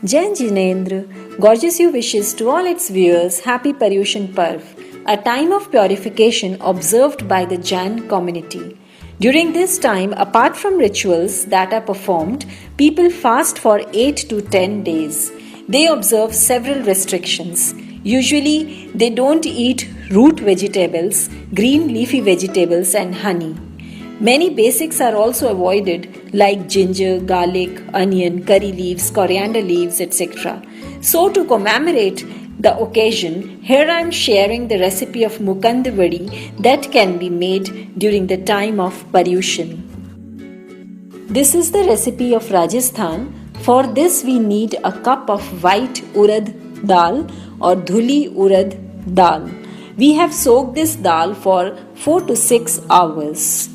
Jain Jinendra, gorgeous you wishes to all its viewers Happy Paryushan Parv, a time of purification observed by the Jain community. During this time, apart from rituals that are performed, people fast for 8 to 10 days. They observe several restrictions. Usually, they don't eat root vegetables, green leafy vegetables, and honey. Many basics are also avoided like ginger, garlic, onion, curry leaves, coriander leaves, etc. So to commemorate the occasion, here I am sharing the recipe of Mukand Vadi that can be made during the time of Paryushan. This is the recipe of Rajasthan. For this we need a cup of white urad dal or dhuli urad dal. We have soaked this dal for 4 to 6 hours.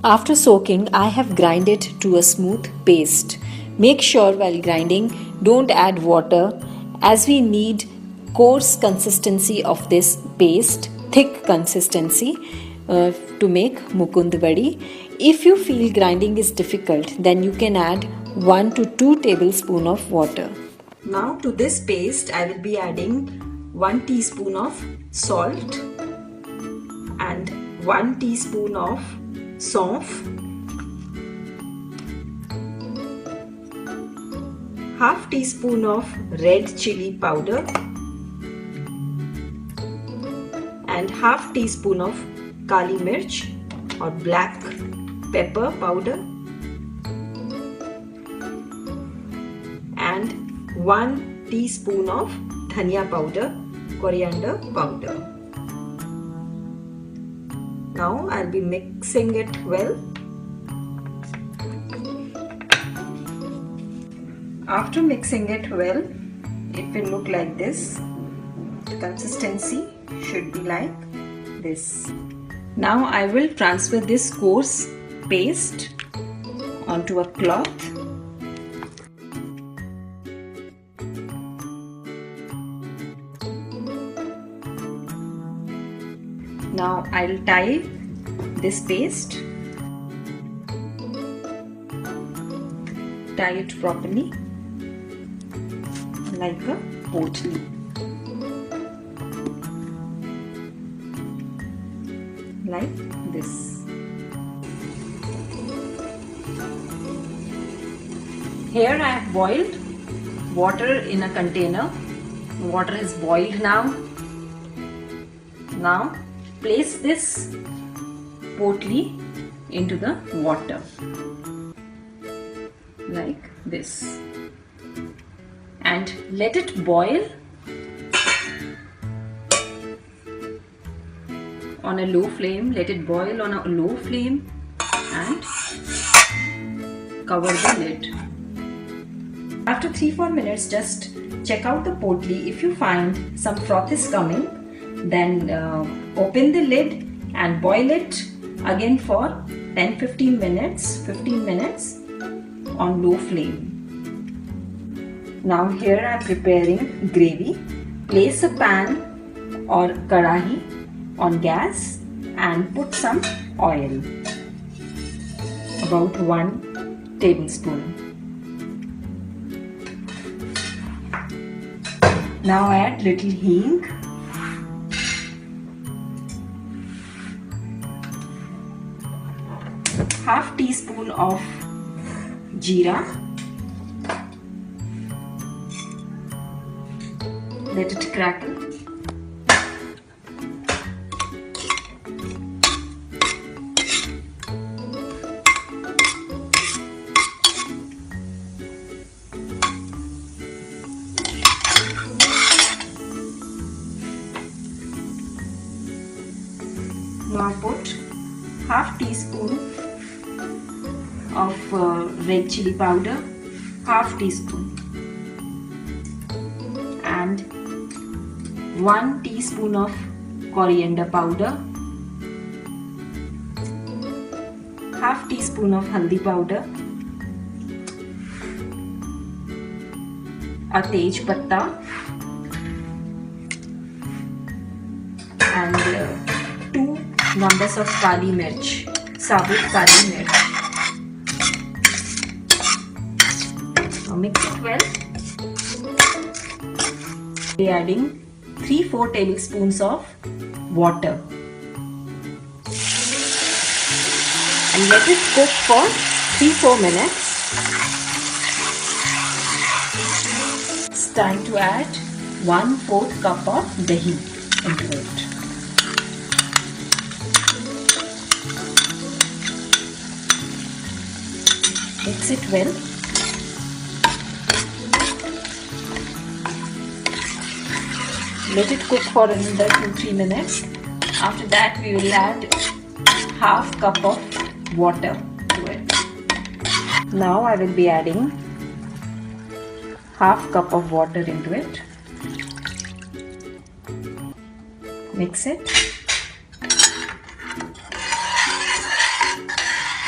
After soaking, I have grinded it to a smooth paste. Make sure while grinding, don't add water as we need coarse consistency of this paste, thick consistency to make Mukand Vadi. If you feel grinding is difficult, then you can add 1 to 2 tablespoons of water. Now to this paste, I will be adding 1 teaspoon of salt and 1 teaspoon of saunf, half teaspoon of red chili powder and half teaspoon of kali mirch or black pepper powder and 1 teaspoon of dhania powder, coriander powder. Now I'll be mixing it well. After mixing it well, it will look like this. The consistency should be like this. Now I will transfer this coarse paste onto a cloth. Now I'll tie this paste, tie it properly like a potli. Like this. Here I have boiled water in a container. Water is boiled now. Now place this potli into the water like this and let it boil on a low flame. Let it boil on a low flame and cover the lid. After 3-4 minutes, just check out the potli. If you find some froth is coming, then open the lid and boil it again for 10-15 minutes, 15 minutes on low flame. Now here I am preparing gravy. Place a pan or kadahi on gas and put some oil, about 1 tablespoon. Now add little hing, half teaspoon of jeera, let it crackle. Now put half teaspoon of red chili powder, half teaspoon, and 1 teaspoon of coriander powder, half teaspoon of haldi powder, a tej patta, and 2 numbers of kali mirch, sabut kali mirch. Now mix it well. We're adding 3-4 tablespoons of water and let it cook for 3-4 minutes. It's time to add 1/4 cup of dahi into it. Mix it well. Let it cook for another 2-3 minutes. After that, we will add half cup of water to it. Now I will be adding half cup of water into it. Mix it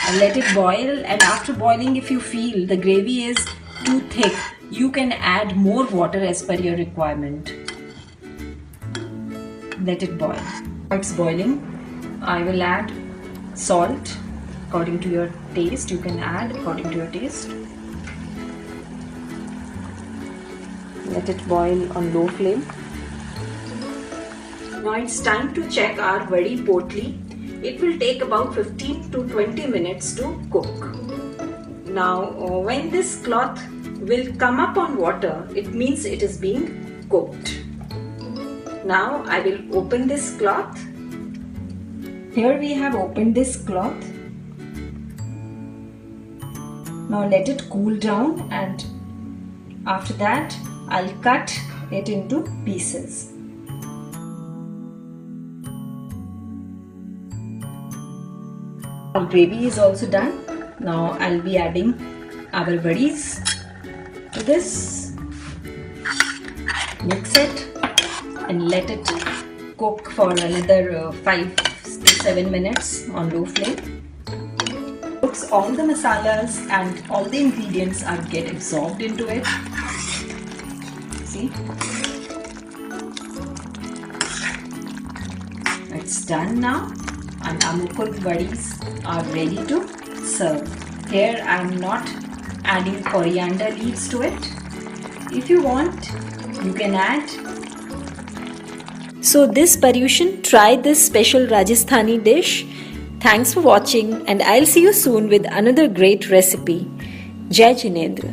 and let it boil, and after boiling, if you feel the gravy is too thick, you can add more water as per your requirement. Let it boil. It's boiling. I will add salt according to your taste. You can add according to your taste. Let it boil on low flame. Now it's time to check our vadi potli. It will take about 15 to 20 minutes to cook. Now when this cloth will come up on water, it means it is being cooked. Now I will open this cloth. Here we have opened this cloth. Now let it cool down, and after that I'll cut it into pieces. Our gravy is also done. Now I'll be adding our vadis to this. Mix it and let it cook for another 5 to 7 minutes on low flame. Cooks all the masalas and all the ingredients are get absorbed into it. See, it's done now, and our Mukand Vadis are ready to serve. Here I am not adding coriander leaves to it. If you want, you can add. So this Paryushan, try this special Rajasthani dish. Thanks for watching, and I'll see you soon with another great recipe. Jai Jinendra.